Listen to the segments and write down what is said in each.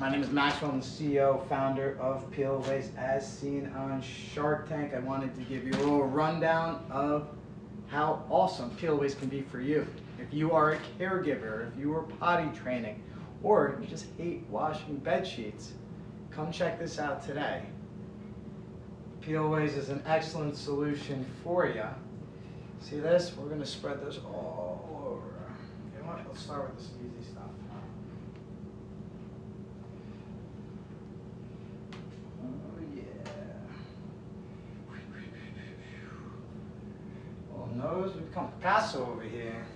My name is Maxwell. I'm the CEO, founder of PeelAways. As seen on Shark Tank, I wanted to give you a little rundown of how awesome PeelAways can be for you. If you are a caregiver, if you are potty training, or you just hate washing bed sheets, come check this out today. PeelAways is an excellent solution for you. See this? We're going to spread this all over. You know what? Let's start with this easy stuff. Oh yeah. Well, nose, we've become Picasso over here.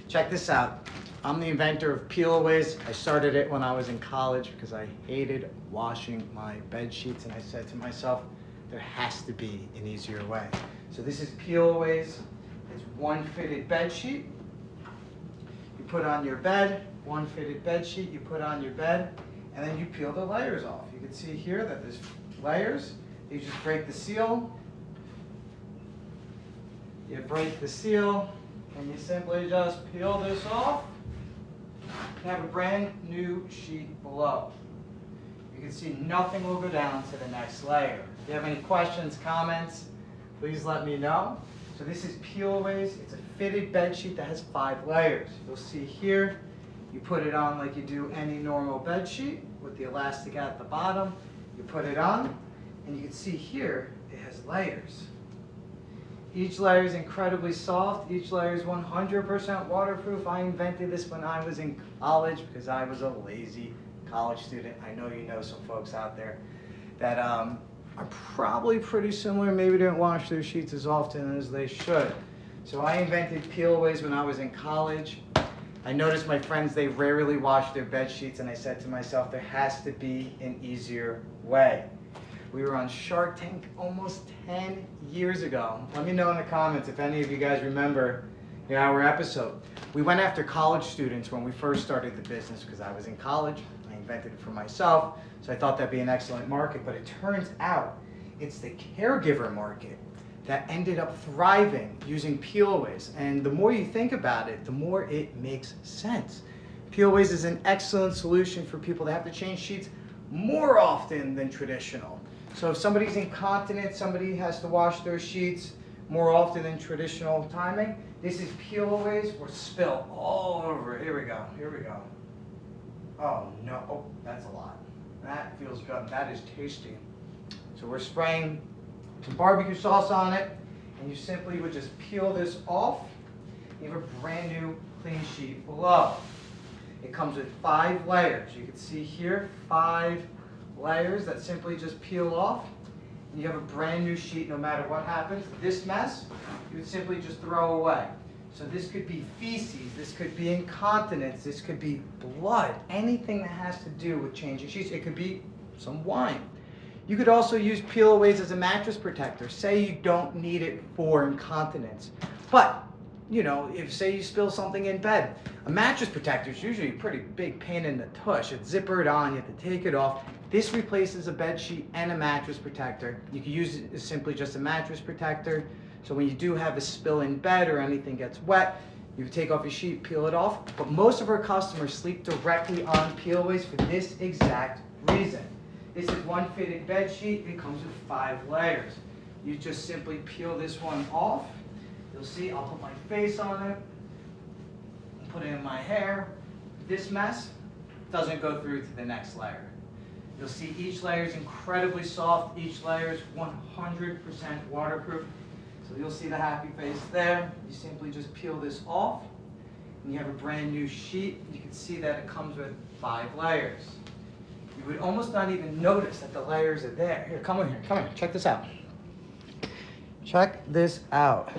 Check this out. I'm the inventor of PeelAways. I started it when I was in college because I hated washing my bed sheets, and I said to myself, there has to be an easier way. So this is PeelAways. It's one fitted bed sheet. You put on your bed, one fitted bed sheet, you put on your bed, and then you peel the layers off. You can see here that there's layers. You just break the seal. You break the seal, and you simply just peel this off. You have a brand new sheet below. You can see nothing will go down to the next layer. If you have any questions, comments, please let me know. So this is PeelAways. It's a fitted bed sheet that has 5 layers. You'll see here, you put it on like you do any normal bed sheet with the elastic at the bottom. You put it on, and you can see here, it has layers. Each layer is incredibly soft. Each layer is 100% waterproof. I invented this when I was in college because I was a lazy college student. I know you know some folks out there that are probably pretty similar, maybe didn't wash their sheets as often as they should. So I invented PeelAways when I was in college. I noticed my friends, they rarely wash their bed sheets, and I said to myself, there has to be an easier way. We were on Shark Tank almost 10 years ago. Let me know in the comments if any of you guys remember our episode. We went after college students when we first started the business because I was in college. I invented it for myself, so I thought that'd be an excellent market. But it turns out it's the caregiver market that ended up thriving using PeelAways. And the more you think about it, the more it makes sense. PeelAways is an excellent solution for people that have to change sheets more often than traditional. So if somebody's incontinent, somebody has to wash their sheets more often than traditional timing, this is PeelAways. Or spill all over. Here we go. Here we go. Oh no, oh, that's a lot. That feels good. That is tasty. So we're spraying some barbecue sauce on it, and you simply would just peel this off. You have a brand new clean sheet below. It comes with 5 layers. You can see here, 5 layers that simply just peel off. And you have a brand new sheet no matter what happens. This mess, you would simply just throw away. So this could be feces, this could be incontinence, this could be blood, anything that has to do with changing sheets. It could be some wine. You could also use PeelAways as a mattress protector. Say you don't need it for incontinence, but you know, if say you spill something in bed, a mattress protector is usually a pretty big pain in the tush. It's zippered on, you have to take it off. This replaces a bed sheet and a mattress protector. You can use it as simply just a mattress protector. So when you do have a spill in bed or anything gets wet, you take off your sheet, peel it off. But most of our customers sleep directly on PeelAways for this exact reason. This is one fitted bed sheet. It comes with 5 layers. You just simply peel this one off. You'll see I'll put my face on it, put it in my hair. This mess doesn't go through to the next layer. You'll see each layer is incredibly soft. Each layer is 100% waterproof. So you'll see the happy face there. You simply just peel this off, and you have a brand new sheet. You can see that it comes with 5 layers. You would almost not even notice that the layers are there. Here, come in here, come here. Check this out. Check this out.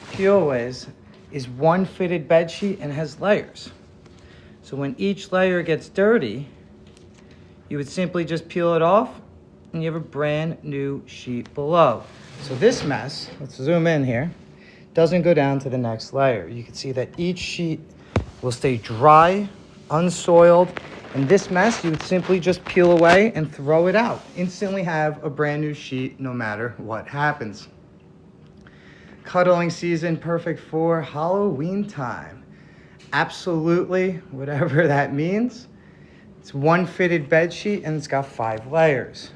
PeelAways is one fitted bed sheet and has layers. So when each layer gets dirty, you would simply just peel it off, and you have a brand new sheet below. So this mess, let's zoom in here, doesn't go down to the next layer. You can see that each sheet will stay dry, unsoiled, and this mess you would simply just peel away and throw it out. Instantly have a brand new sheet no matter what happens. Cuddling season, perfect for Halloween time. Absolutely, whatever that means. It's one fitted bed sheet and it's got 5 layers.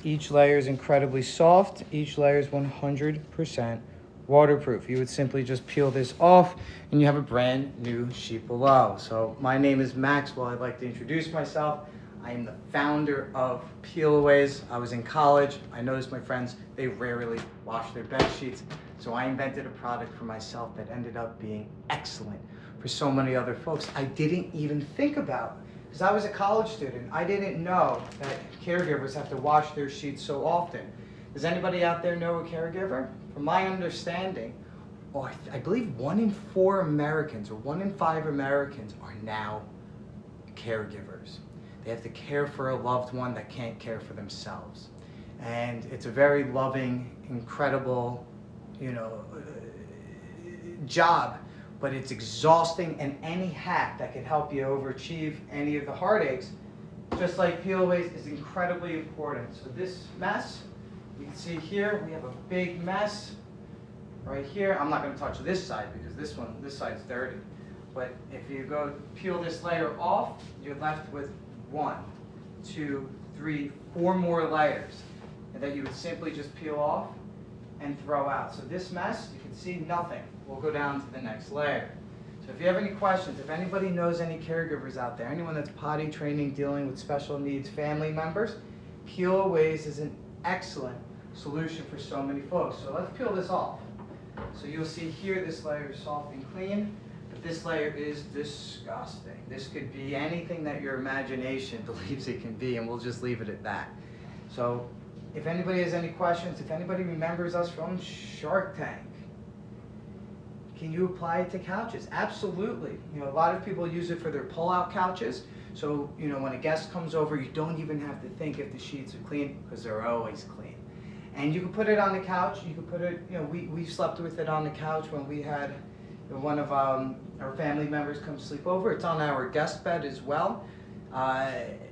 Each layer is incredibly soft. Each layer is 100% waterproof. You would simply just peel this off and you have a brand new sheet below. So my name is Maxwell. I'd like to introduce myself. I am the founder of PeelAways. I was in college. I noticed my friends, they rarely wash their bed sheets. So I invented a product for myself that ended up being excellent for so many other folks I didn't even think about. Because I was a college student, I didn't know that caregivers have to wash their sheets so often. Does anybody out there know a caregiver? From my understanding, I believe 1 in 4 Americans or 1 in 5 Americans are now caregivers. They have to care for a loved one that can't care for themselves. And it's a very loving, incredible, job, but it's exhausting, and any hack that can help you overachieve any of the heartaches, just like PeelAways, is incredibly important. So this mess, you can see here, we have a big mess right here. I'm not going to touch this side because this side's dirty. But if you go peel this layer off, you're left with 1, 2, 3, 4 more layers, and that you would simply just peel off and throw out. So this mess, you can see nothing. We'll go down to the next layer. So if you have any questions, if anybody knows any caregivers out there, anyone that's potty training, dealing with special needs family members, PeelAways is an excellent solution for so many folks. So let's peel this off. So you'll see here this layer is soft and clean. But this layer is disgusting. This could be anything that your imagination believes it can be, and we'll just leave it at that. So if anybody has any questions, if anybody remembers us from Shark Tank, can you apply it to couches? Absolutely. A lot of people use it for their pull-out couches. So, when a guest comes over, you don't even have to think if the sheets are clean, because they're always clean. And you can put it on the couch. You can put it, we slept with it on the couch when we had one of our family members come sleep over. It's on our guest bed as well.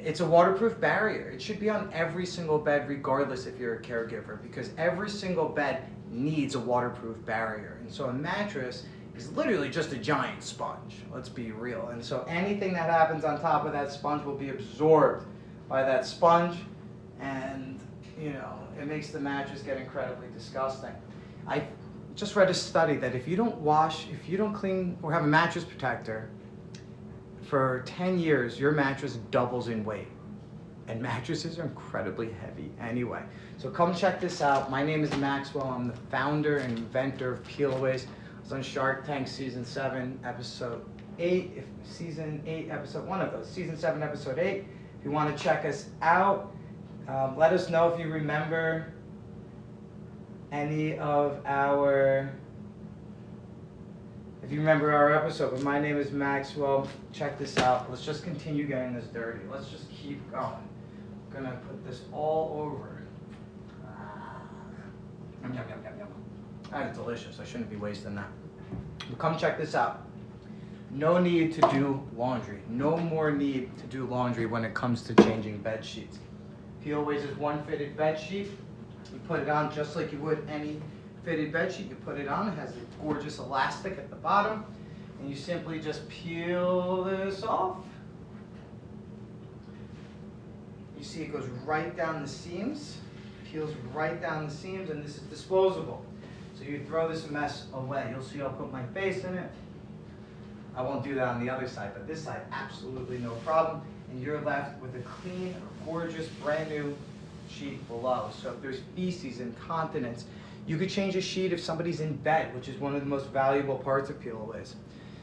It's a waterproof barrier. It should be on every single bed, regardless if you're a caregiver, because every single bed needs a waterproof barrier. And so a mattress is literally just a giant sponge. Let's be real. And so anything that happens on top of that sponge will be absorbed by that sponge, and it makes the mattress get incredibly disgusting. I just read a study that if you don't clean or have a mattress protector for 10 years, your mattress doubles in weight. And mattresses are incredibly heavy anyway. So come check this out. My name is Maxwell. I'm the founder and inventor of PeelAways. I was on Shark Tank Season 7, Episode 8. Season 8, Episode 1 of those. Season 7, Episode 8. If you want to check us out, let us know if you remember any of our, if you remember our episode. But my name is Maxwell. Check this out. Let's just continue getting this dirty. Let's just keep going. I'm gonna put this all over. Yum, yum, yum, yum, yum. That's delicious. I shouldn't be wasting that. But come check this out. No need to do laundry. No more need to do laundry when it comes to changing bed sheets. PeelAways is one fitted bed sheet. You put it on just like you would any fitted bed sheet. You put it on. It has a gorgeous elastic at the bottom, and you simply just peel this off. You see it goes right down the seams. Peels right down the seams, and this is disposable. So you throw this mess away. You'll see I'll put my face in it. I won't do that on the other side, but this side, absolutely no problem. And you're left with a clean, gorgeous, brand new sheet below. So if there's feces, incontinence, you could change a sheet if somebody's in bed, which is one of the most valuable parts of PeelAways.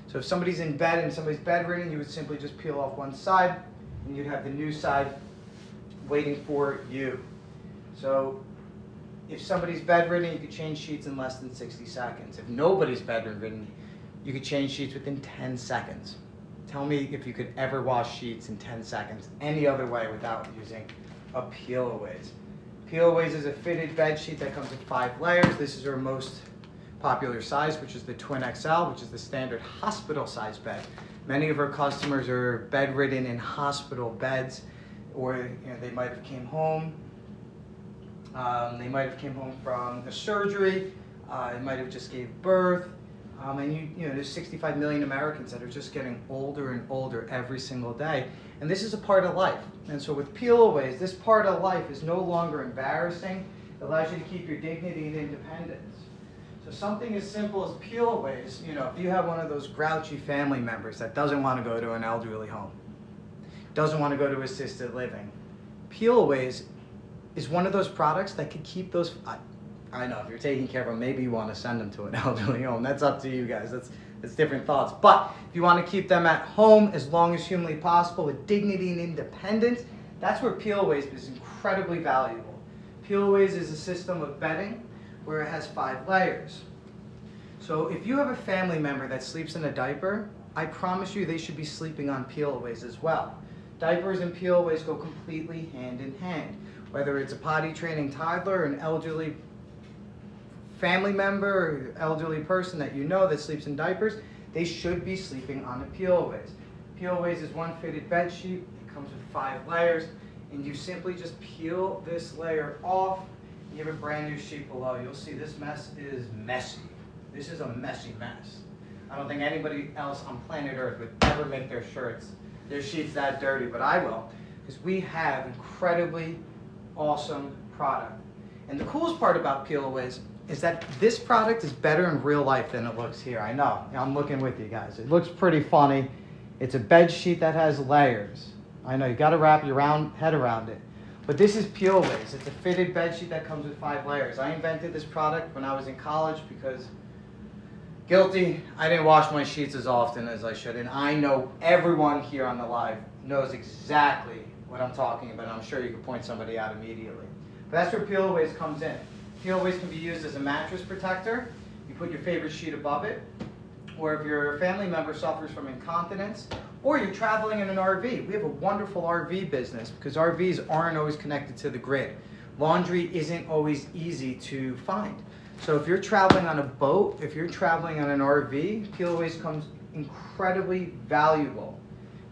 So if somebody's in bed and somebody's bedridden, you would simply just peel off one side, and you'd have the new side waiting for you. So if somebody's bedridden, you could change sheets in less than 60 seconds. If nobody's bedridden, you could change sheets within 10 seconds. Tell me if you could ever wash sheets in 10 seconds any other way without using a PeelAways. PeelAways is a fitted bed sheet that comes in 5 layers. This is our most popular size, which is the Twin XL, which is the standard hospital size bed. Many of our customers are bedridden in hospital beds, or they might have came home. They might have came home from a surgery. They might have just gave birth. And there's 65 million Americans that are just getting older and older every single day. And this is a part of life. And so with PeelAways, this part of life is no longer embarrassing. It allows you to keep your dignity and independence. So something as simple as PeelAways, if you have one of those grouchy family members that doesn't want to go to an elderly home, doesn't want to go to assisted living, PeelAways is one of those products that could keep those. I know if you're taking care of them, maybe you want to send them to an elderly home. That's up to you guys. That's different thoughts. But if you want to keep them at home as long as humanly possible with dignity and independence, that's where PeelAways is incredibly valuable. PeelAways is a system of bedding where it has 5 layers. So if you have a family member that sleeps in a diaper, I promise you they should be sleeping on PeelAways as well. Diapers and PeelAways go completely hand in hand. Whether it's a potty training toddler, an elderly family member, or elderly person that that sleeps in diapers, they should be sleeping on a PeelAways. PeelAways is one fitted bed sheet. It comes with 5 layers, and you simply just peel this layer off. You have a brand new sheet below. You'll see this mess is messy. This is a messy mess. I don't think anybody else on planet Earth would ever make their sheets that dirty, but I will, because we have incredibly awesome product. And the coolest part about PeelAways is that this product is better in real life than it looks here. I know, I'm looking with you guys. It looks pretty funny. It's a bed sheet that has layers. I know, you gotta wrap your head around it. But this is PeelAways. It's a fitted bed sheet that comes with 5 layers. I invented this product when I was in college because, guilty, I didn't wash my sheets as often as I should. And I know everyone here on the live knows exactly what I'm talking about. I'm sure you could point somebody out immediately. But that's where PeelAways comes in. PeelAways can be used as a mattress protector. You put your favorite sheet above it. Or if your family member suffers from incontinence, or you're traveling in an RV. We have a wonderful RV business because RVs aren't always connected to the grid. Laundry isn't always easy to find. So if you're traveling on a boat, if you're traveling on an RV, PeelAways comes incredibly valuable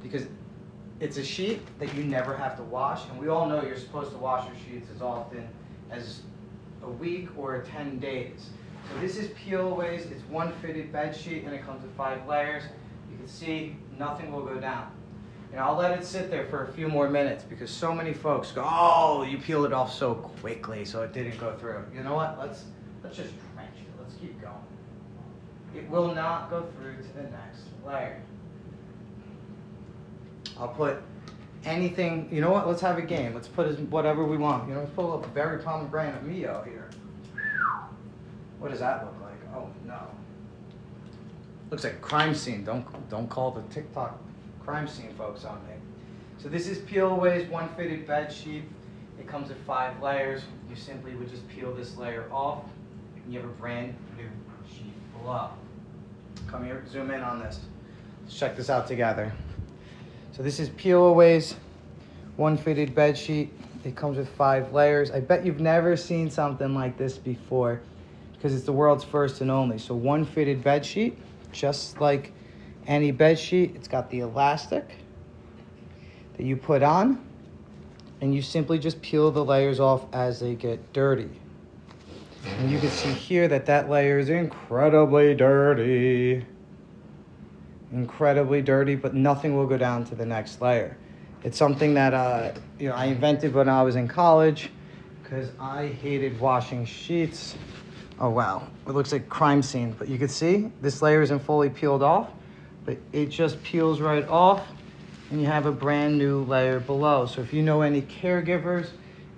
because it's a sheet that you never have to wash. And we all know you're supposed to wash your sheets as often as a week or 10 days. So this is PeelAways. It's one fitted bed sheet and it comes with 5 layers. You can see nothing will go down. And I'll let it sit there for a few more minutes because so many folks go, oh, you peeled it off so quickly so it didn't go through. You know what? Let's just trench it. Let's keep going. It will not go through to the next layer. I'll put anything, you know what? Let's have a game. Let's put whatever we want. Let's pull up a berry pomegranate Mio here. What does that look like? Oh no. Looks like a crime scene. Don't call the TikTok crime scene folks on me. So this is PeelAways one fitted bed sheet. It comes with 5 layers. You simply would just peel this layer off and you have a brand new sheet below. Come here, zoom in on this. Let's check this out together. So this is PeelAways one fitted bed sheet. It comes with 5 layers. I bet you've never seen something like this before because it's the world's first and only. So one fitted bed sheet, just like any bed sheet. It's got the elastic that you put on and you simply just peel the layers off as they get dirty. And you can see here that layer is incredibly dirty. Incredibly dirty, but nothing will go down to the next layer. It's something that I invented when I was in college because I hated washing sheets. Oh wow, it looks like a crime scene, but you can see this layer isn't fully peeled off, but it just peels right off and you have a brand new layer below. So if you know any caregivers,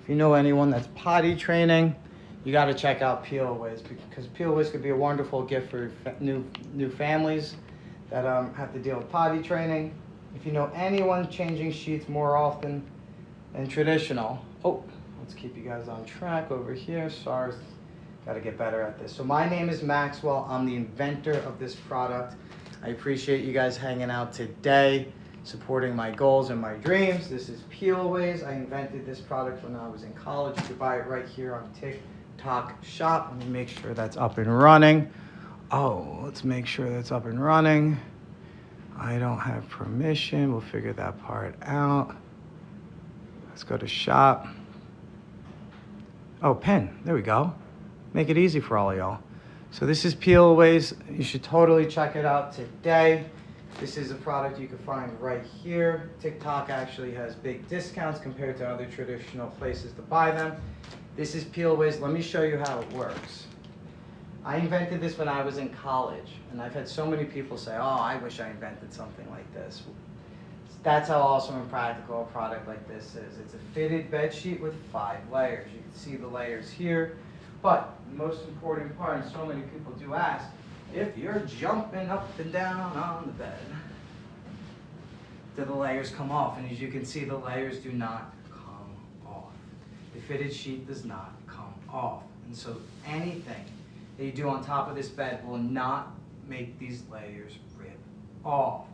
if you know anyone that's potty training, you got to check out PeelAways because PeelAways could be a wonderful gift for new families that have to deal with potty training. If you know anyone changing sheets more often than traditional. Oh, let's keep you guys on track over here. Sorry, got to get better at this. So my name is Maxwell. I'm the inventor of this product. I appreciate you guys hanging out today, supporting my goals and my dreams. This is PeelAways. I invented this product when I was in college. You can buy it right here on TikTok Shop. Let me make sure that's up and running. Oh, let's make sure that's up and running. I don't have permission. We'll figure that part out. Let's go to shop. Oh, pen. There we go. Make it easy for all of y'all. So this is PeelAways. You should totally check it out today. This is a product you can find right here. TikTok actually has big discounts compared to other traditional places to buy them. This is PeelAways. Let me show you how it works. I invented this when I was in college, and I've had so many people say, oh, I wish I invented something like this. That's how awesome and practical a product like this is. It's a fitted bed sheet with 5 layers. You can see the layers here. But the most important part, and so many people do ask, if you're jumping up and down on the bed, do the layers come off? And as you can see, the layers do not come off. The fitted sheet does not come off. And so anything that you do on top of this bed will not make these layers rip off.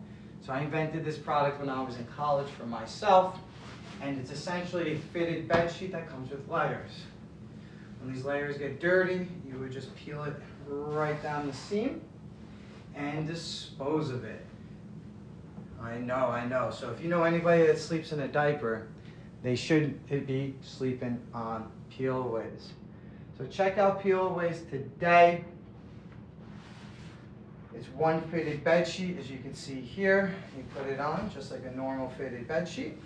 So I invented this product when I was in college for myself, and it's essentially a fitted bed sheet that comes with layers. When these layers get dirty, you would just peel it right down the seam and dispose of it. I know. So if you know anybody that sleeps in a diaper, they should be sleeping on PeelAways. So check out PeelAways today. It's one fitted bed sheet, as you can see here. You put it on just like a normal fitted bed sheet,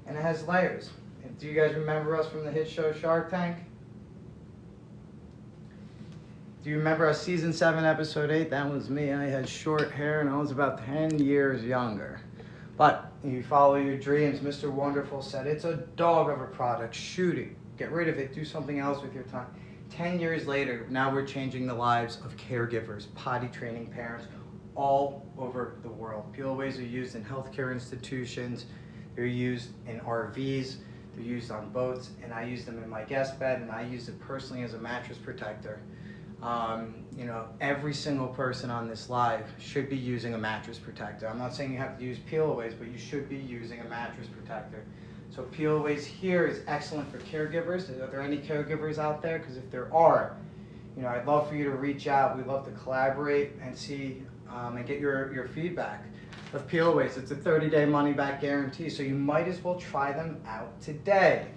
and it has layers. And do you guys remember us from the hit show Shark Tank? Do you remember our season 7, episode 8? That was me. I had short hair and I was about 10 years younger. But you follow your dreams. Mr. Wonderful said, it's a dog of a product. Shoot it. Get rid of it. Do something else with your time. 10 years later, now we're changing the lives of caregivers, potty training parents all over the world. PeelAways are used in healthcare institutions. They're used in RVs. They're used on boats. And I use them in my guest bed, and I use it personally as a mattress protector. You know, every single person on this live should be using a mattress protector. I'm not saying you have to use PeelAways, but you should be using a mattress protector. So PeelAways here is excellent for caregivers. Are there any caregivers out there? Because if there are, you know, I'd love for you to reach out. We'd love to collaborate and see and get your feedback of PeelAways. It's a 30-day money-back guarantee, so you might as well try them out today.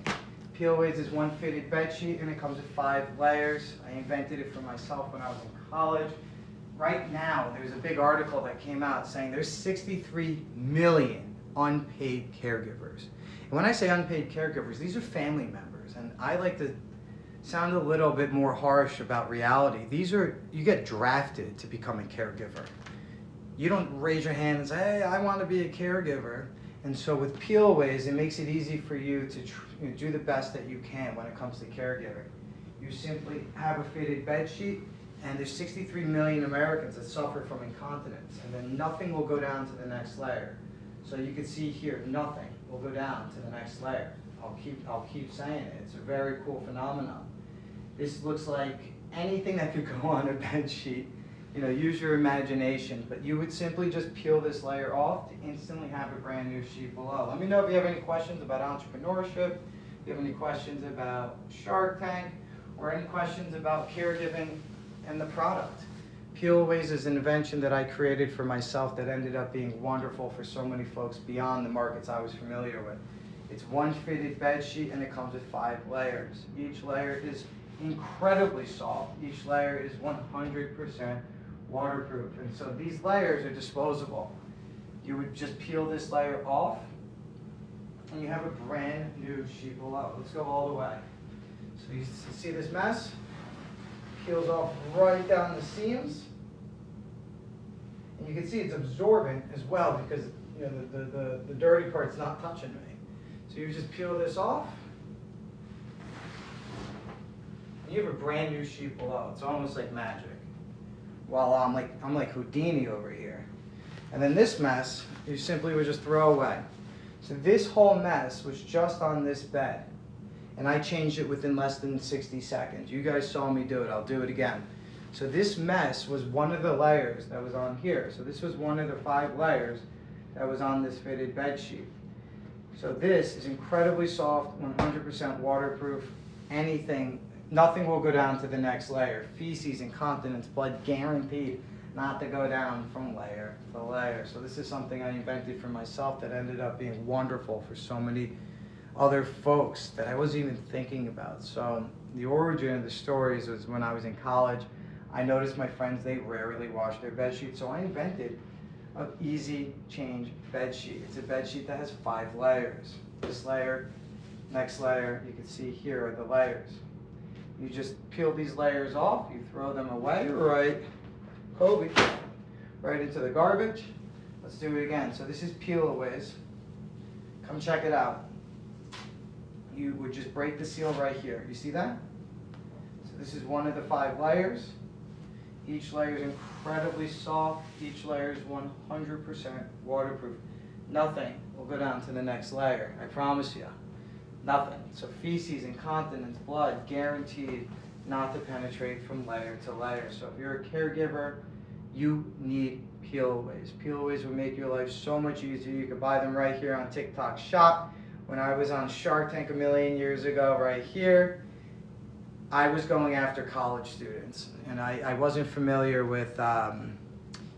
PeelAways is one fitted bed sheet, and it comes with 5 layers. I invented it for myself when I was in college. Right now, there's a big article that came out saying there's 63 million unpaid caregivers. And when I say unpaid caregivers, these are family members. And I like to sound a little bit more harsh about reality. You get drafted to become a caregiver. You don't raise your hand and say, hey, I want to be a caregiver. And so with PeelAways, it makes it easy for you to do the best that you can when it comes to caregiving. You simply have a fitted bed sheet, and there's 63 million Americans that suffer from incontinence, and then nothing will go down to the next layer. So you can see here, nothing will go down to the next layer. I'll keep saying it. It's a very cool phenomenon. This looks like anything that could go on a bed sheet. You know, use your imagination, but you would simply just peel this layer off to instantly have a brand new sheet below. Let me know if you have any questions about entrepreneurship, if you have any questions about Shark Tank, or any questions about caregiving and the product. PeelAways is an invention that I created for myself that ended up being wonderful for so many folks beyond the markets I was familiar with. It's one fitted bed sheet, and it comes with 5 layers. Each layer is incredibly soft. Each layer is 100% waterproof, and so these layers are disposable. You would just peel this layer off, and you have a brand new sheet below. Let's go all the way. So you see this mess? Peels off right down the seams, and you can see it's absorbent as well because you know the dirty part's not touching me. So you just peel this off, and you have a brand new sheet below. It's almost like magic. Well, I'm like Houdini over here. And then this mess, you simply would just throw away. So this whole mess was just on this bed, and I changed it within less than 60 seconds. You guys saw me do it. I'll do it again. So this mess was one of the layers that was on here. So this was one of the 5 layers that was on this fitted bed sheet. So this is incredibly soft, 100% waterproof. Nothing will go down to the next layer. Feces, incontinence, blood guaranteed not to go down from layer to layer. So this is something I invented for myself that ended up being wonderful for so many other folks that I wasn't even thinking about. So the origin of the stories was when I was in college. I noticed my friends, they rarely wash their bed sheets, so I invented an easy change bed sheet. It's a bed sheet that has 5 layers. This layer, next layer, you can see here are the layers. You just peel these layers off, you throw them away, right, Kobe, right into the garbage. Let's do it again. So this is PeelAways. Come check it out. You would just break the seal right here. You see that? So this is one of the 5 layers. Each layer is incredibly soft. Each layer is 100% waterproof. Nothing will go down to the next layer, I promise you. Nothing. So feces, incontinence, blood, guaranteed not to penetrate from layer to layer. So if you're a caregiver, you need PeelAways. PeelAways will make your life so much easier. You can buy them right here on TikTok Shop. When I was on Shark Tank a million years ago, right here, I was going after college students, and I wasn't familiar with the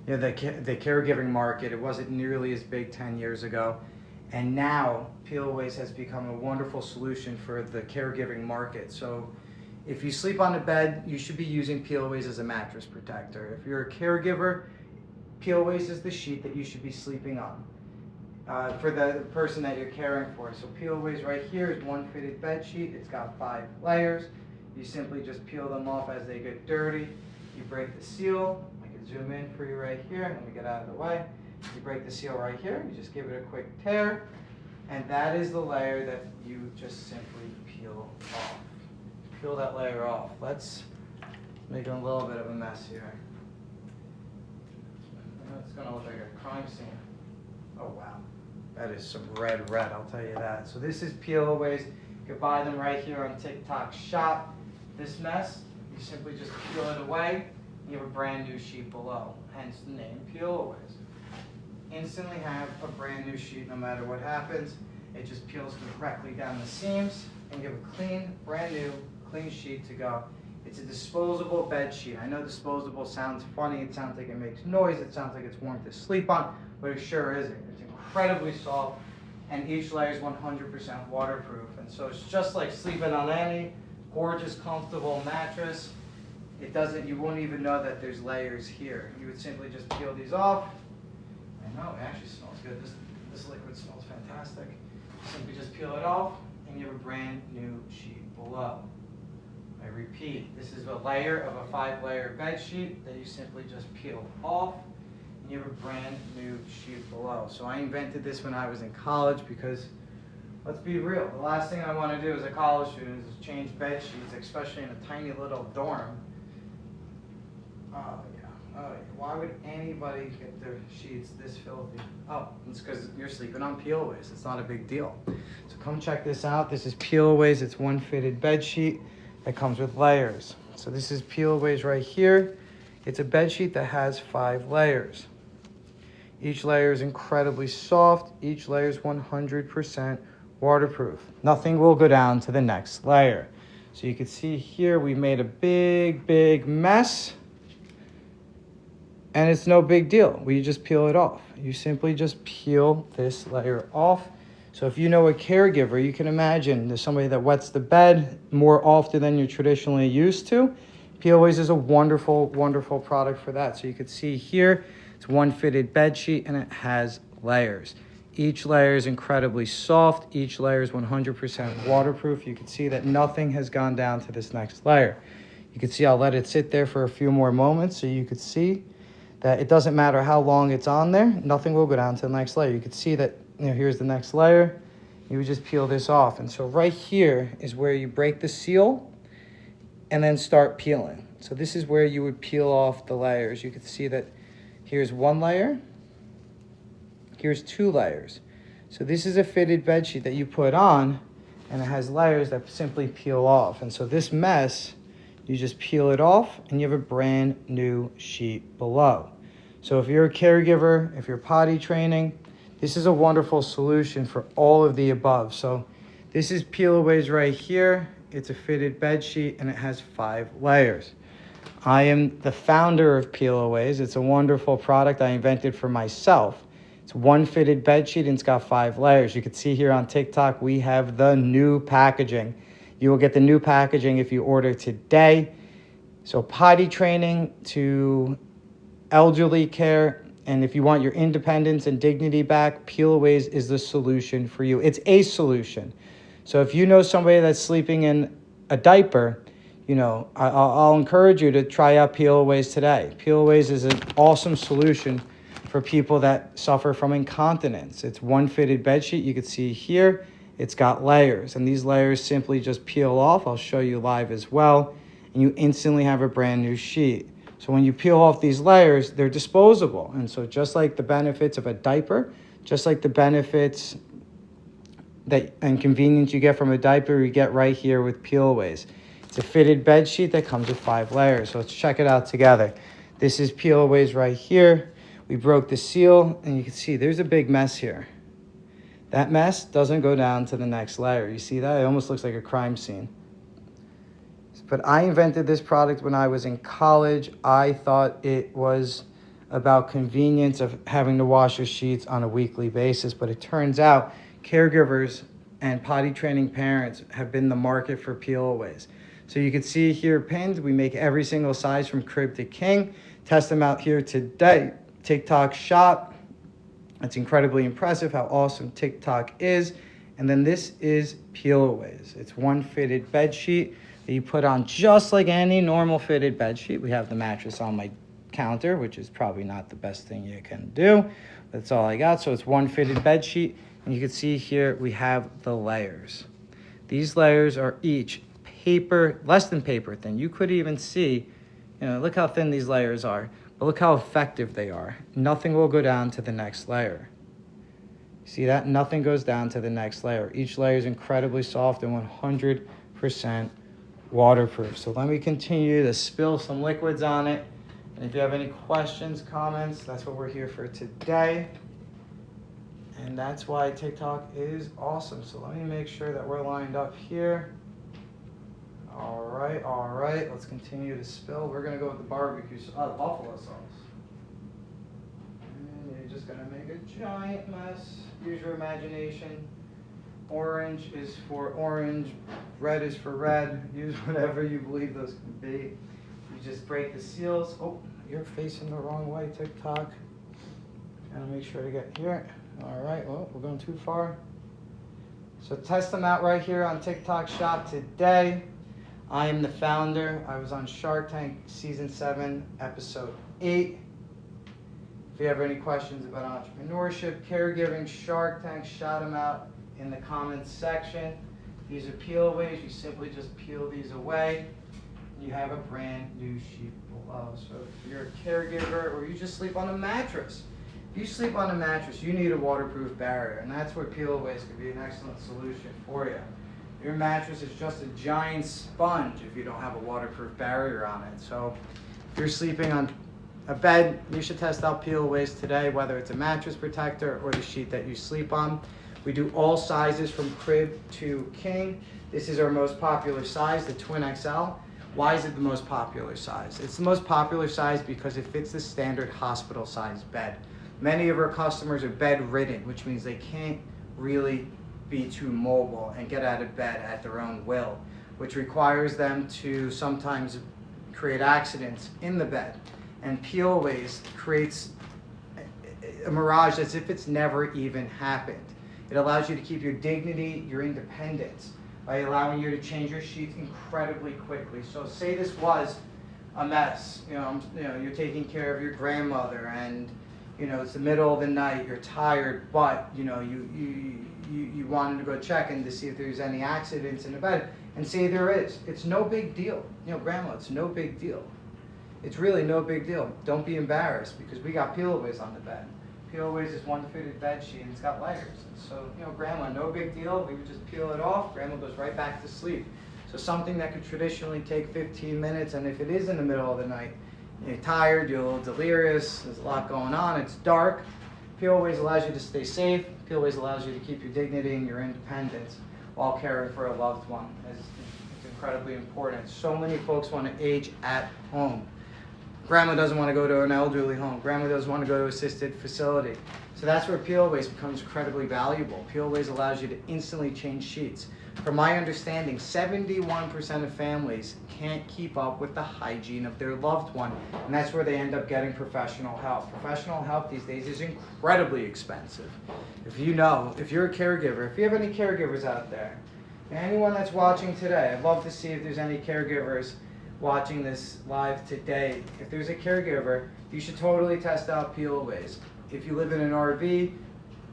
caregiving market. It wasn't nearly as big 10 years ago. And now PeelAways has become a wonderful solution for the caregiving market. So if you sleep on a bed, you should be using PeelAways as a mattress protector. If you're a caregiver, PeelAways is the sheet that you should be sleeping on for the person that you're caring for. So PeelAways right here is one fitted bed sheet. It's got 5 layers. You simply just peel them off as they get dirty. You break the seal. I can zoom in for you right here. Let me get out of the way. You break the seal right here. You just give it a quick tear. And that is the layer that you just simply peel off. Peel that layer off. Let's make a little bit of a mess here. It's going to look like a crime scene. Oh, wow. That is some red, I'll tell you that. So this is PeelAways. You can buy them right here on TikTok Shop. This mess, you simply just peel it away. You have a brand new sheet below, hence the name PeelAways. Instantly have a brand new sheet no matter what happens. It just peels directly down the seams, and you have a clean, brand new, clean sheet to go. It's a disposable bed sheet. I know disposable sounds funny. It sounds like it makes noise. It sounds like it's warm to sleep on, but it sure isn't. It's incredibly soft, and each layer is 100% waterproof. And so it's just like sleeping on any gorgeous, comfortable mattress. You won't even know that there's layers here. You would simply just peel these off. I know, it actually smells good. This liquid smells fantastic. Simply just peel it off, and you have a brand new sheet below. I repeat, this is a layer of a 5-layer bed sheet that you simply just peel off, and you have a brand new sheet below. So I invented this when I was in college because, let's be real, the last thing I want to do as a college student is change bed sheets, especially in a tiny little dorm. Oh yeah, why would anybody get their sheets this filthy? Oh, it's because you're sleeping on PeelAways. It's not a big deal. So come check this out. This is PeelAways. It's one fitted bed sheet that comes with layers. So this is PeelAways right here. It's a bed sheet that has 5 layers. Each layer is incredibly soft. Each layer is 100% waterproof. Nothing will go down to the next layer. So you can see here we made a big mess. And it's no big deal. We just peel it off. You simply just peel this layer off. So if you know a caregiver, you can imagine there's somebody that wets the bed more often than you're traditionally used to. PeelAways is a wonderful, wonderful product for that. So you can see here, it's one fitted bed sheet and it has layers. Each layer is incredibly soft. Each layer is 100% waterproof. You can see that nothing has gone down to this next layer. You can see I'll let it sit there for a few more moments so you could see that it doesn't matter how long it's on there, nothing will go down to the next layer. You can see that, here's the next layer. You would just peel this off. And so right here is where you break the seal and then start peeling. So this is where you would peel off the layers. You can see that here's 1 layer, here's 2 layers. So this is a fitted bed sheet that you put on, and it has layers that simply peel off. And so this mess, you just peel it off and you have a brand new sheet below. So if you're a caregiver, if you're potty training, this is a wonderful solution for all of the above. So this is PeelAways right here. It's a fitted bed sheet and it has 5 layers. I am the founder of PeelAways. It's a wonderful product I invented for myself It's one fitted bed sheet and it's got 5 layers. You can see here on TikTok, we have the new packaging. You will get the new packaging if you order today. So potty training to elderly care, and if you want your independence and dignity back, PeelAways is the solution for you. It's a solution. So if you know somebody that's sleeping in a diaper, I'll encourage you to try out PeelAways today. PeelAways is an awesome solution for people that suffer from incontinence. It's one fitted bed sheet. You can see here, it's got layers, and these layers simply just peel off. I'll show you live as well, and you instantly have a brand new sheet. So when you peel off these layers, they're disposable. And so just like the benefits of a diaper, just like the benefits and convenience you get from a diaper, you get right here with PeelAways. It's a fitted bed sheet that comes with 5 layers. So let's check it out together. This is PeelAways right here. We broke the seal, and you can see there's a big mess here. That mess doesn't go down to the next layer. You see that? It almost looks like a crime scene. But I invented this product when I was in college. I thought it was about convenience of having to wash your sheets on a weekly basis, but it turns out caregivers and potty training parents have been the market for PeelAways. So you can see here pinned, we make every single size from crib to king. Test them out here today. TikTok shop. It's incredibly impressive how awesome TikTok is. And then this is PeelAways. It's one fitted bed sheet that you put on just like any normal fitted bed sheet. We have the mattress on my counter, which is probably not the best thing you can do. That's all I got. So it's one fitted bed sheet. And you can see here we have the layers. These layers are each paper, less than paper thin. You could even see, look how thin these layers are. But look how effective they are. Nothing will go down to the next layer. See that? Nothing goes down to the next layer. Each layer is incredibly soft and 100% waterproof. So let me continue to spill some liquids on it. And if you have any questions, comments, that's what we're here for today. And that's why TikTok is awesome. So let me make sure that we're lined up here. All right. Let's continue to spill. We're gonna go with the buffalo sauce. And you're just gonna make a giant mess. Use your imagination. Orange is for orange, red is for red. Use whatever you believe those can be. You just break the seals. Oh, you're facing the wrong way, TikTok. Gotta make sure to get here. All right, well, we're going too far. So test them out right here on TikTok Shop today. I am the founder. I was on Shark Tank Season 7, Episode 8. If you have any questions about entrepreneurship, caregiving, Shark Tank, shout them out in the comments section. These are PeelAways. You simply just peel these away. You have a brand new sheet below. So if you're a caregiver or you just sleep on a mattress, if you sleep on a mattress, you need a waterproof barrier, and that's where PeelAways could be an excellent solution for you. Your mattress is just a giant sponge if you don't have a waterproof barrier on it. So if you're sleeping on a bed, you should test out PeelAways today, whether it's a mattress protector or the sheet that you sleep on. We do all sizes from crib to king. This is our most popular size, the Twin XL. Why is it the most popular size? It's the most popular size because it fits the standard hospital size bed. Many of our customers are bedridden, which means they can't really be too mobile and get out of bed at their own will, which requires them to sometimes create accidents in the bed. And PeelAways creates a mirage as if it's never even happened. It allows you to keep your dignity, your independence, by allowing you to change your sheets incredibly quickly. So say this was a mess, you're taking care of your grandmother and it's the middle of the night, you're tired, but you wanted to go check in to see if there's any accidents in the bed, and say there is. It's no big deal. Grandma, it's no big deal. It's really no big deal. Don't be embarrassed because we got PeelAways on the bed. PeelAways is one fitted bed sheet and it's got layers. And so, grandma, no big deal. We would just peel it off. Grandma goes right back to sleep. So something that could traditionally take 15 minutes, and if it is in the middle of the night, you're tired, you're a little delirious, there's a lot going on, it's dark, PeelAways allows you to stay safe. PeelAways allows you to keep your dignity and your independence while caring for a loved one. It's incredibly important. So many folks want to age at home. Grandma doesn't want to go to an elderly home. Grandma doesn't want to go to assisted facility. So that's where PeelAways becomes incredibly valuable. PeelAways allows you to instantly change sheets. From my understanding, 71% of families can't keep up with the hygiene of their loved one, and that's where they end up getting professional help. Professional help these days is incredibly expensive. If you're a caregiver, if you have any caregivers out there, anyone that's watching today, I'd love to see if there's any caregivers watching this live today. If there's a caregiver, you should totally test out PeelAways. If you live in an RV,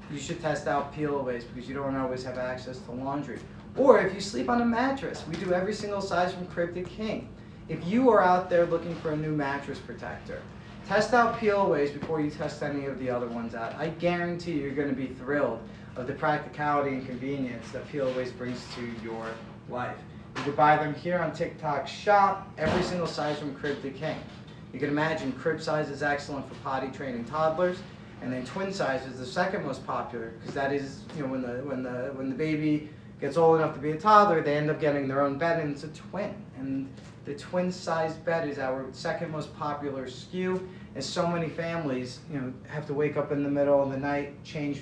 you should test out PeelAways because you don't always have access to laundry. Or if you sleep on a mattress, we do every single size from crib to king. If you are out there looking for a new mattress protector, test out PeelAways before you test any of the other ones out. I guarantee you're going to be thrilled of the practicality and convenience that PeelAways brings to your life. You can buy them here on TikTok Shop, every single size from crib to king. You can imagine crib size is excellent for potty training toddlers, and then twin size is the second most popular because that is, when the baby gets old enough to be a toddler, they end up getting their own bed, and it's a twin. And the twin size bed is our second most popular SKU, as so many families, have to wake up in the middle of the night, change,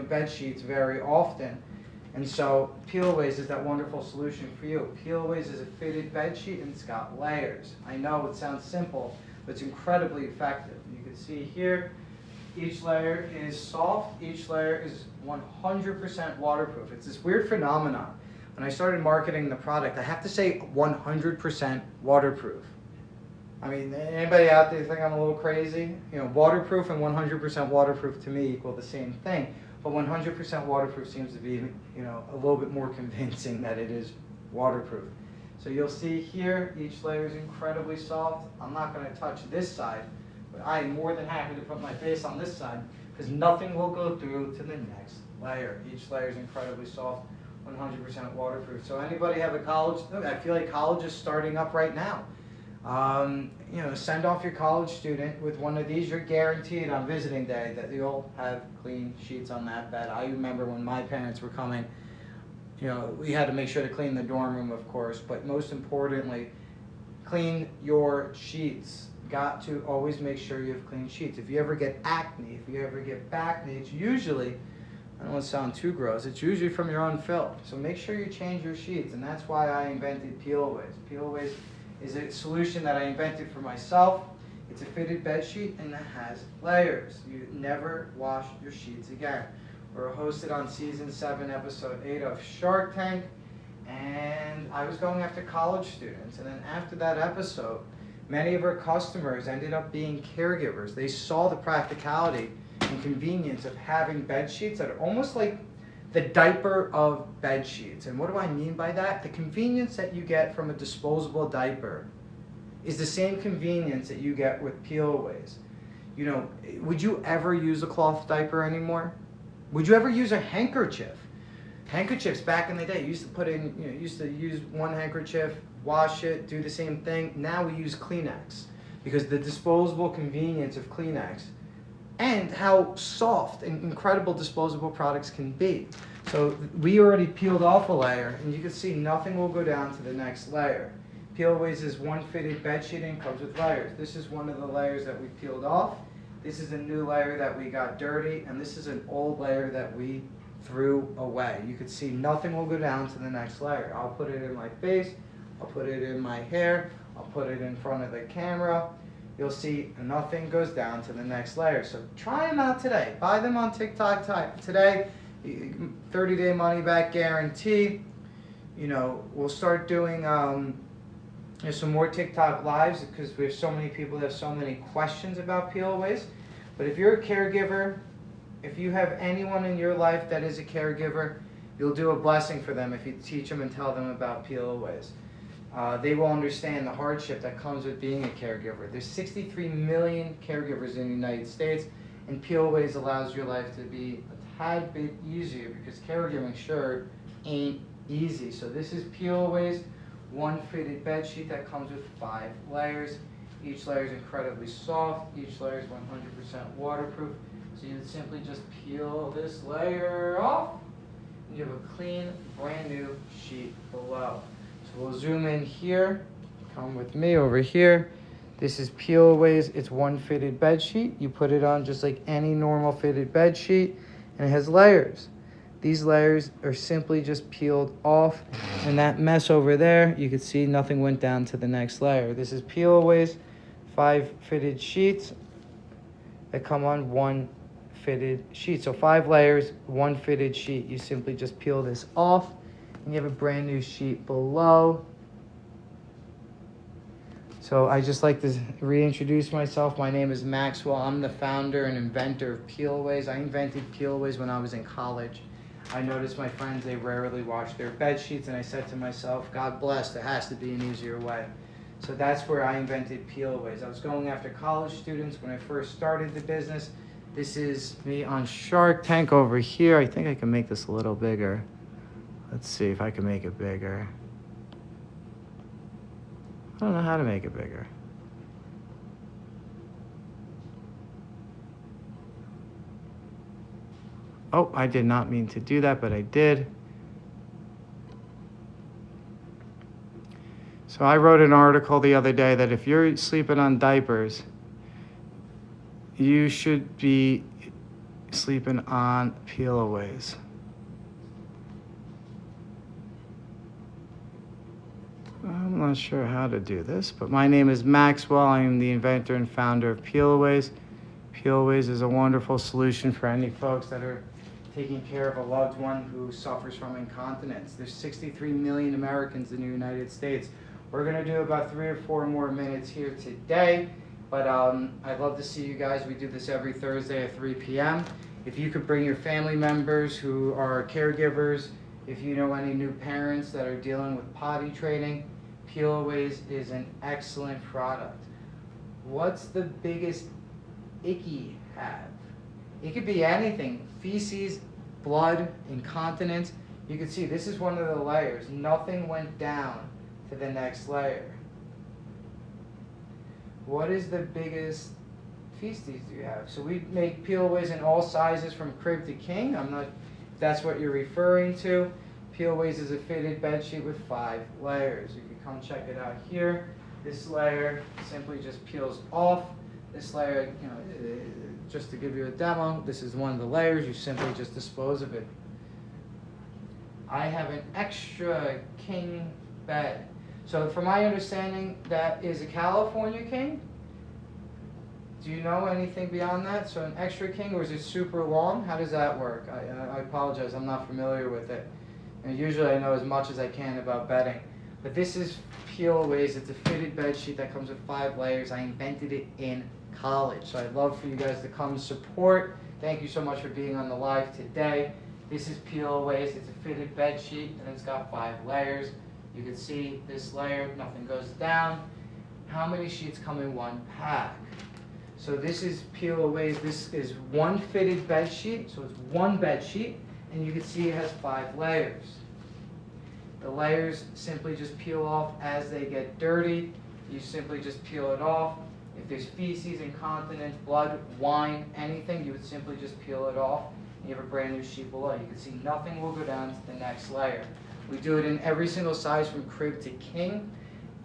bed sheets very often. And so PeelAways is that wonderful solution for you. PeelAways is a fitted bed sheet and it's got layers. I know it sounds simple, but it's incredibly effective. You can see here, each layer is soft, each layer is 100% waterproof. It's this weird phenomenon. When I started marketing the product, I have to say 100% waterproof. I mean, anybody out there think I'm a little crazy? Waterproof and 100% waterproof to me equal the same thing. But 100% waterproof seems to be, a little bit more convincing that it is waterproof. So you'll see here, each layer is incredibly soft. I'm not going to touch this side, but I am more than happy to put my face on this side because nothing will go through to the next layer. Each layer is incredibly soft, 100% waterproof. So anybody have a college, I feel like college is starting up right now. Send off your college student with one of these. You're guaranteed on visiting day that you'll have clean sheets on that bed. I remember when my parents were coming, we had to make sure to clean the dorm room, of course, but most importantly, clean your sheets. Got to always make sure you have clean sheets. If you ever get acne, if you ever get bacne, it's usually, I don't want to sound too gross, it's usually from your own filth. So make sure you change your sheets, and that's why I invented PeelAways. PeelAways is a solution that I invented for myself. It's a fitted bed sheet and it has layers. You never wash your sheets again. We're hosted on season 7, episode 8 of Shark Tank, and I was going after college students. And then after that episode, many of our customers ended up being caregivers. They saw the practicality and convenience of having bed sheets that are almost like the diaper of bed sheets. And what do I mean by that? The convenience that you get from a disposable diaper is the same convenience that you get with PeelAways. Would you ever use a cloth diaper anymore? Would you ever use a handkerchief? Handkerchiefs back in the day, you used to put in, used to use one handkerchief, wash it, do the same thing. Now we use Kleenex because the disposable convenience of Kleenex and how soft and incredible disposable products can be. So we already peeled off a layer, and you can see nothing will go down to the next layer. PeelAways is one fitted bed sheet and comes with layers. This is one of the layers that we peeled off. This is a new layer that we got dirty, and this is an old layer that we threw away. You can see nothing will go down to the next layer. I'll put it in my face, I'll put it in my hair, I'll put it in front of the camera. You'll see nothing goes down to the next layer. So try them out today. Buy them on TikTok today. 30-day money back guarantee. We'll start doing some more TikTok lives because we have so many people that have so many questions about PeelAways. But if you're a caregiver, if you have anyone in your life that is a caregiver, you'll do a blessing for them if you teach them and tell them about PeelAways. They will understand the hardship that comes with being a caregiver. There's 63 million caregivers in the United States, and PeelAways allows your life to be a tad bit easier because caregiving sure ain't easy. So this is PeelAways, one fitted bed sheet that comes with 5 layers. Each layer is incredibly soft. Each layer is 100% waterproof. So you would simply just peel this layer off, and you have a clean, brand new sheet below. So we'll zoom in here, come with me over here. This is PeelAways. It's one fitted bed sheet. You put it on just like any normal fitted bed sheet, and it has layers. These layers are simply just peeled off, and that mess over there, you can see nothing went down to the next layer. This is PeelAways 5 fitted sheets that come on one fitted sheet. So 5 layers, one fitted sheet. You simply just peel this off, and you have a brand new sheet below. So I just like to reintroduce myself. My name is Maxwell. I'm the founder and inventor of PeelAways. I invented PeelAways when I was in college. I noticed my friends, they rarely wash their bed sheets, and I said to myself, God bless, there has to be an easier way. So that's where I invented PeelAways. I was going after college students when I first started the business. This is me on Shark Tank over here. I think I can make this a little bigger. Let's see if I can make it bigger. I don't know how to make it bigger. Oh, I did not mean to do that, but I did. So I wrote an article the other day that if you're sleeping on diapers, you should be sleeping on PeelAways. I'm not sure how to do this, but my name is Maxwell. I am the inventor and founder of PeelAways. PeelAways is a wonderful solution for any folks that are taking care of a loved one who suffers from incontinence. There's 63 million Americans in the United States. We're going to do about 3 or 4 more minutes here today, but I'd love to see you guys. We do this every Thursday at 3 p.m. If you could bring your family members who are caregivers, if you know any new parents that are dealing with potty training, PeelAways is an excellent product. What's the biggest icky have? It could be anything. Feces, blood, incontinence. You can see this is one of the layers. Nothing went down to the next layer. What is the biggest feces do you have? So we make PeelAways in all sizes from crib to king. I'm not, if that's what you're referring to. PeelAways is a fitted bed sheet with 5 layers. You can come check it out here. This layer simply just peels off. This layer, you know, just to give you a demo, this is one of the layers. You simply just dispose of it. I have an extra king bed. So from my understanding, that is a California king. Do you know anything beyond that? So an extra king, or is it super long? How does that work? I apologize, I'm not familiar with it. And usually I know as much as I can about bedding. But this is PeelAways. It's a fitted bed sheet that comes with 5 layers. I invented it in college. So I'd love for you guys to come support. Thank you so much for being on the live today. This is PeelAways. It's a fitted bed sheet, and it's got 5 layers. You can see this layer, nothing goes down. How many sheets come in one pack? So this is PeelAways. This is one fitted bed sheet, so it's one bed sheet, and you can see it has 5 layers. The layers simply just peel off as they get dirty. You simply just peel it off. If there's feces, incontinence, blood, wine, anything, you would simply just peel it off. And you have a brand new sheet below. You can see nothing will go down to the next layer. We do it in every single size from crib to king.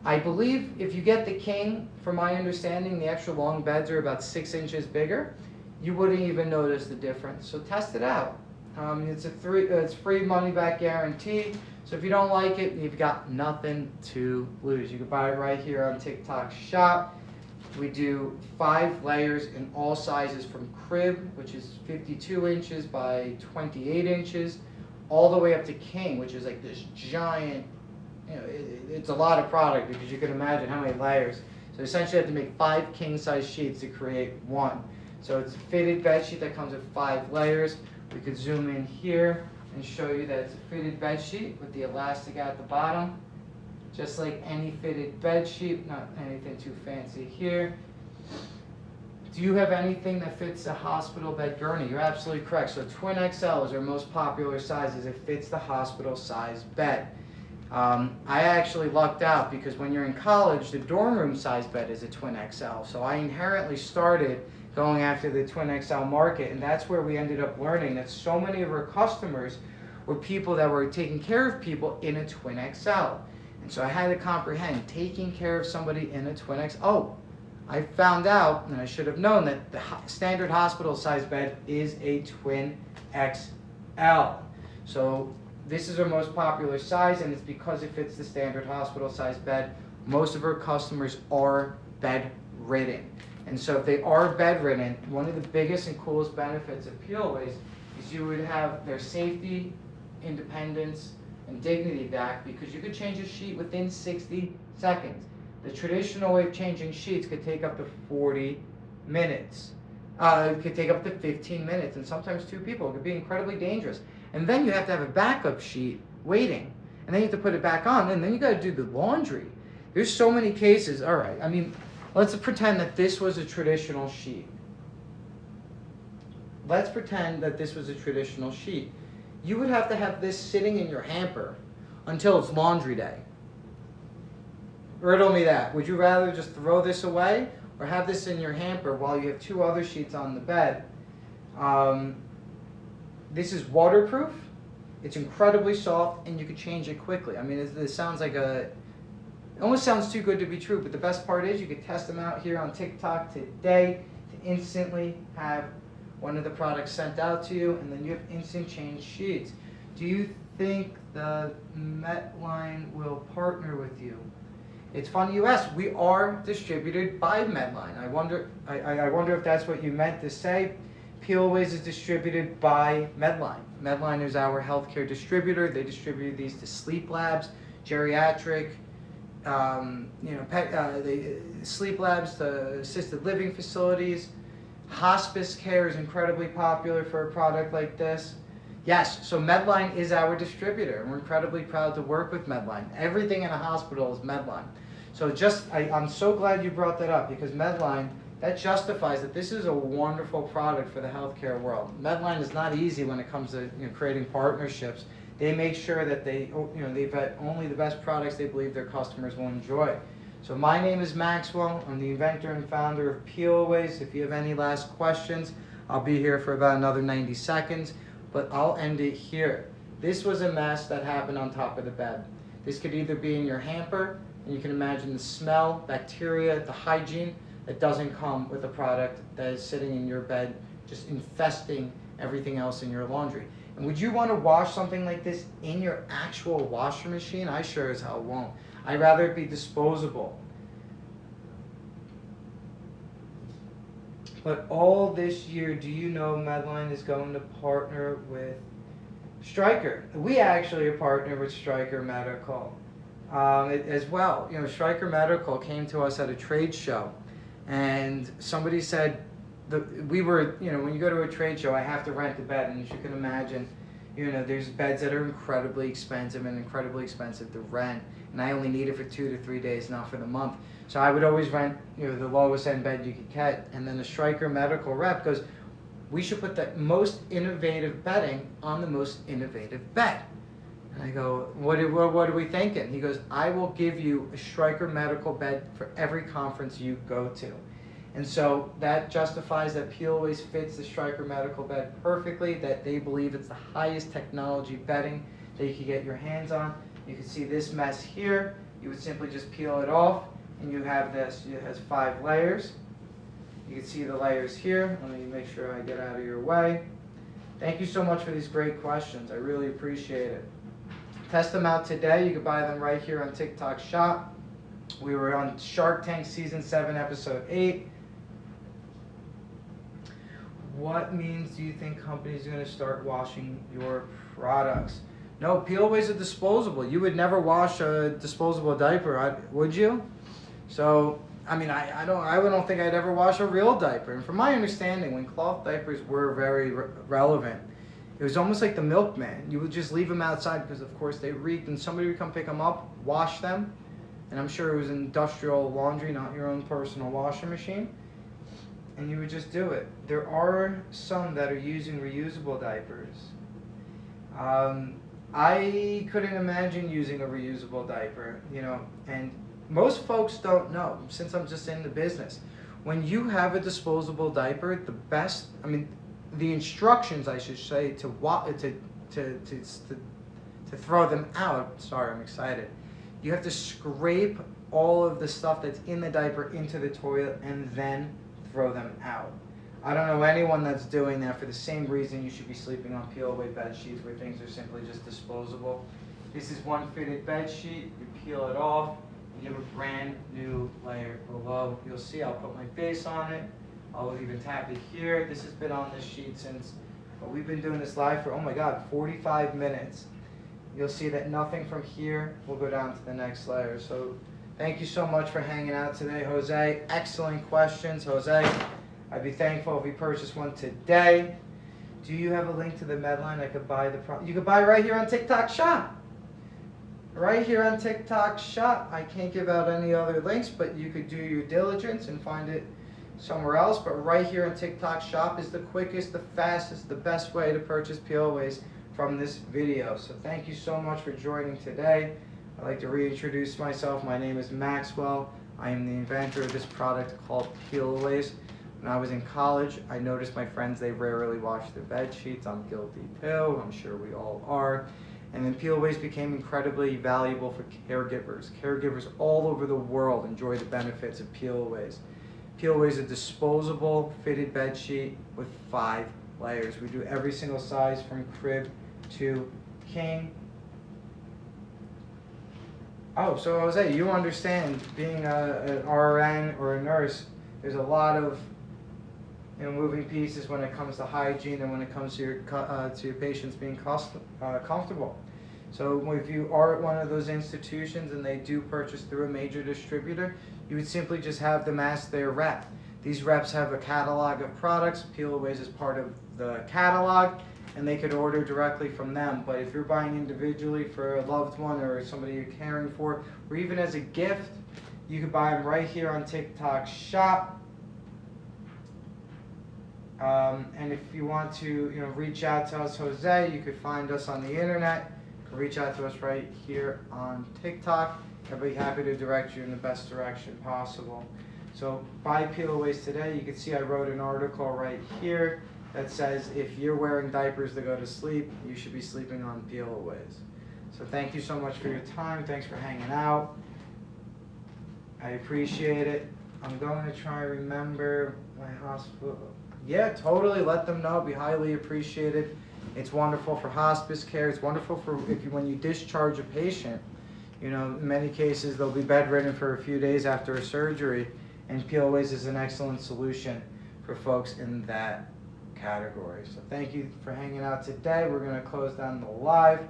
I believe if you get the king, from my understanding, the extra long beds are about 6 inches bigger. You wouldn't even notice the difference. So test it out. It's free money back guarantee. So if you don't like it, you've got nothing to lose. You can buy it right here on TikTok Shop. We do 5 layers in all sizes from crib, which is 52 inches by 28 inches, all the way up to king, which is like this giant, you know, it's a lot of product because you can imagine how many layers. So essentially you have to make 5 king size sheets to create one. So it's a fitted bed sheet that comes with 5 layers. We could zoom in here and show you that it's a fitted bed sheet with the elastic at the bottom. Just like any fitted bed sheet, not anything too fancy here. Do you have anything that fits a hospital bed gurney? You're absolutely correct. So twin XL is our most popular size, as it fits the hospital size bed. I actually lucked out because when you're in college, the dorm room size bed is a twin XL. So I inherently started going after the twin XL market, and that's where we ended up learning that so many of our customers were people that were taking care of people in a twin XL. And so I had to comprehend taking care of somebody in a twin XL. Oh, I found out, and I should have known, that the standard hospital size bed is a twin XL. So this is our most popular size, and it's because it fits the standard hospital size bed. Most of our customers are bedridden. And so if they are bedridden, one of the biggest and coolest benefits of PeelAways is you would have their safety, independence, and dignity back, because you could change a sheet within 60 seconds. The traditional way of changing sheets could take up to 40 minutes. It could take up to 15 minutes, and sometimes 2 people. It could be incredibly dangerous. And then you have to have a backup sheet waiting. And then you have to put it back on, and then you got to do the laundry. There's so many cases. All right, I mean, let's pretend that this was a traditional sheet. Let's pretend that this was a traditional sheet. You would have to have this sitting in your hamper until it's laundry day. Riddle me that. Would you rather just throw this away or have this in your hamper while you have 2 other sheets on the bed? This is waterproof. It's incredibly soft, and you can change it quickly. I mean, it sounds like it almost sounds too good to be true, but the best part is you can test them out here on TikTok today to instantly have one of the products sent out to you, and then you have instant change sheets. Do you think the Medline will partner with you? It's funny you ask. We are distributed by Medline. I wonder if that's what you meant to say. PeelAways is distributed by Medline. Medline is our healthcare distributor. They distribute these to sleep labs, geriatric, sleep labs, to assisted living facilities. Hospice care is incredibly popular for a product like this. Yes, so Medline is our distributor, and we're incredibly proud to work with Medline. Everything in a hospital is Medline. So I'm so glad you brought that up, because Medline, that justifies that this is a wonderful product for the healthcare world. Medline is not easy when it comes to creating partnerships. They make sure that they've got only the best products they believe their customers will enjoy. So my name is Maxwell. I'm the inventor and founder of PeelAways. If you have any last questions, I'll be here for about another 90 seconds, but I'll end it here. This was a mess that happened on top of the bed. This could either be in your hamper, and you can imagine the smell, bacteria, the hygiene that doesn't come with a product that is sitting in your bed, just infesting everything else in your laundry. And would you want to wash something like this in your actual washer machine? I sure as hell won't. I'd rather it be disposable. But all this year, do you know Medline is going to partner with Stryker? We actually are partnered with Stryker Medical as well. Stryker Medical came to us at a trade show, and somebody said, when you go to a trade show, I have to rent a bed, and as you can imagine, there's beds that are incredibly expensive to rent, and I only need it for 2 to 3 days, not for the month. So I would always rent, the lowest end bed you could get, and then the Stryker Medical rep goes, we should put the most innovative bedding on the most innovative bed. And I go, what are we thinking? He goes, I will give you a Stryker Medical bed for every conference you go to. And so that justifies that PeelAways fits the Stryker Medical bed perfectly, that they believe it's the highest technology bedding that you can get your hands on. You can see this mess here. You would simply just peel it off, and you have this. It has 5 layers. You can see the layers here. Let me make sure I get out of your way. Thank you so much for these great questions. I really appreciate it. Test them out today. You can buy them right here on TikTok Shop. We were on Shark Tank Season 7, Episode 8. What means do you think companies are going to start washing your products? No, PeelAways are disposable. You would never wash a disposable diaper, would you? So, I mean, I don't think I'd ever wash a real diaper. And from my understanding, when cloth diapers were very relevant, it was almost like the milkman. You would just leave them outside because, of course, they reeked, and somebody would come pick them up, wash them, and I'm sure it was industrial laundry, not your own personal washing machine, and you would just do it. There are some that are using reusable diapers. I couldn't imagine using a reusable diaper, and most folks don't know, since I'm just in the business. When you have a disposable diaper, the instructions, I should say, to throw them out. Sorry, I'm excited. You have to scrape all of the stuff that's in the diaper into the toilet and then throw them out. I don't know anyone that's doing that for the same reason you should be sleeping on PeelAway bed sheets where things are simply just disposable. This is one fitted bed sheet. You peel it off, and you have a brand new layer below. You'll see I'll put my face on it. I'll even tap it here. This has been on this sheet since, well, we've been doing this live for, oh my God, 45 minutes. You'll see that nothing from here will go down to the next layer. So thank you so much for hanging out today, Jose. Excellent questions, Jose. I'd be thankful if you purchased one today. Do you have a link to the Medline? I could buy the product. You could buy right here on TikTok Shop. Right here on TikTok Shop. I can't give out any other links, but you could do your diligence and find it somewhere else. But right here on TikTok Shop is the quickest, the fastest, the best way to purchase PeelAways from this video. So thank you so much for joining today. I'd like to reintroduce myself. My name is Maxwell. I am the inventor of this product called PeelAways. When I was in college, I noticed my friends, they rarely wash their bed sheets. I'm guilty too. I'm sure we all are. And then PeelAways became incredibly valuable for caregivers. Caregivers all over the world enjoy the benefits of PeelAways. PeelAways is a disposable fitted bed sheet with 5 layers. We do every single size from crib to king. Oh, so Jose, you understand being an RN or a nurse, there's a lot of moving pieces when it comes to hygiene and when it comes to your patients being comfortable. So if you are at one of those institutions and they do purchase through a major distributor, you would simply just have them ask their rep. These reps have a catalog of products. PeelAways is part of the catalog, and they could order directly from them. But if you're buying individually for a loved one or somebody you're caring for, or even as a gift, you could buy them right here on TikTok Shop. And if you want to reach out to us, Jose, you could find us on the internet. You can reach out to us right here on TikTok. I'd be happy to direct you in the best direction possible. So buy PeelAways today. You can see I wrote an article right here that says if you're wearing diapers to go to sleep, you should be sleeping on PeelAways. So thank you so much for your time. Thanks for hanging out. I appreciate it. I'm going to try and remember my hospital. Yeah, totally. Let them know. Be highly appreciated. It's wonderful for hospice care. It's wonderful for when you discharge a patient. In many cases they'll be bedridden for a few days after a surgery, and PeelAways is an excellent solution for folks in that category. So thank you for hanging out today. We're going to close down the live.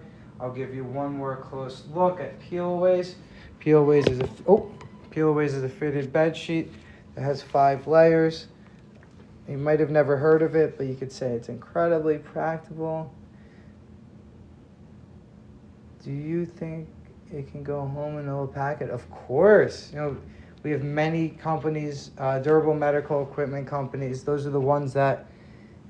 I'll give you one more close look at PeelAways. PeelAways is a fitted bed sheet that has 5 layers. You might have never heard of it, but you could say it's incredibly practical. Do you think it can go home in a little packet? Of course. We have many companies, durable medical equipment companies. Those are the ones that,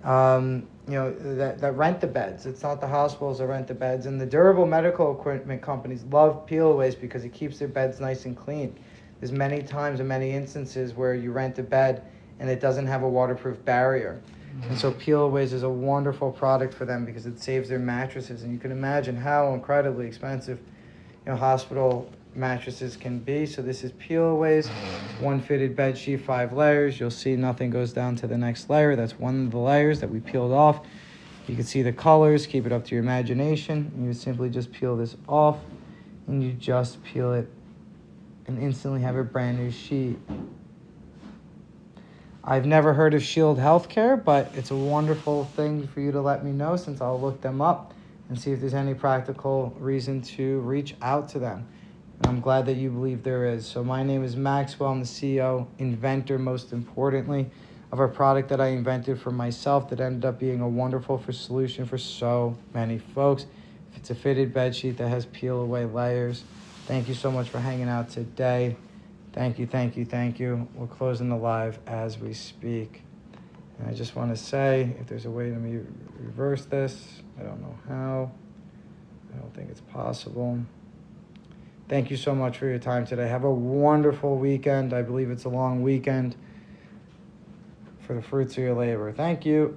that rent the beds. It's not the hospitals that rent the beds. And the durable medical equipment companies love PeelAways because it keeps their beds nice and clean. There's many times and many instances where you rent a bed and it doesn't have a waterproof barrier. And so PeelAways is a wonderful product for them because it saves their mattresses. And you can imagine how incredibly expensive hospital mattresses can be. So this is PeelAways, one fitted bed sheet, 5 layers. You'll see nothing goes down to the next layer. That's one of the layers that we peeled off. You can see the colors. Keep it up to your imagination. You simply just peel this off, and you just peel it and instantly have a brand new sheet. I've never heard of Shield Healthcare, but it's a wonderful thing for you to let me know, since I'll look them up and see if there's any practical reason to reach out to them. And I'm glad that you believe there is. So my name is Maxwell. I'm the CEO, inventor, most importantly, of a product that I invented for myself that ended up being a wonderful solution for so many folks. It's a fitted bed sheet that has PeelAway layers. Thank you so much for hanging out today. Thank you, thank you, thank you. We're closing the live as we speak. And I just want to say, if there's a way to reverse this, I don't know how. I don't think it's possible. Thank you so much for your time today. Have a wonderful weekend. I believe it's a long weekend for the fruits of your labor. Thank you.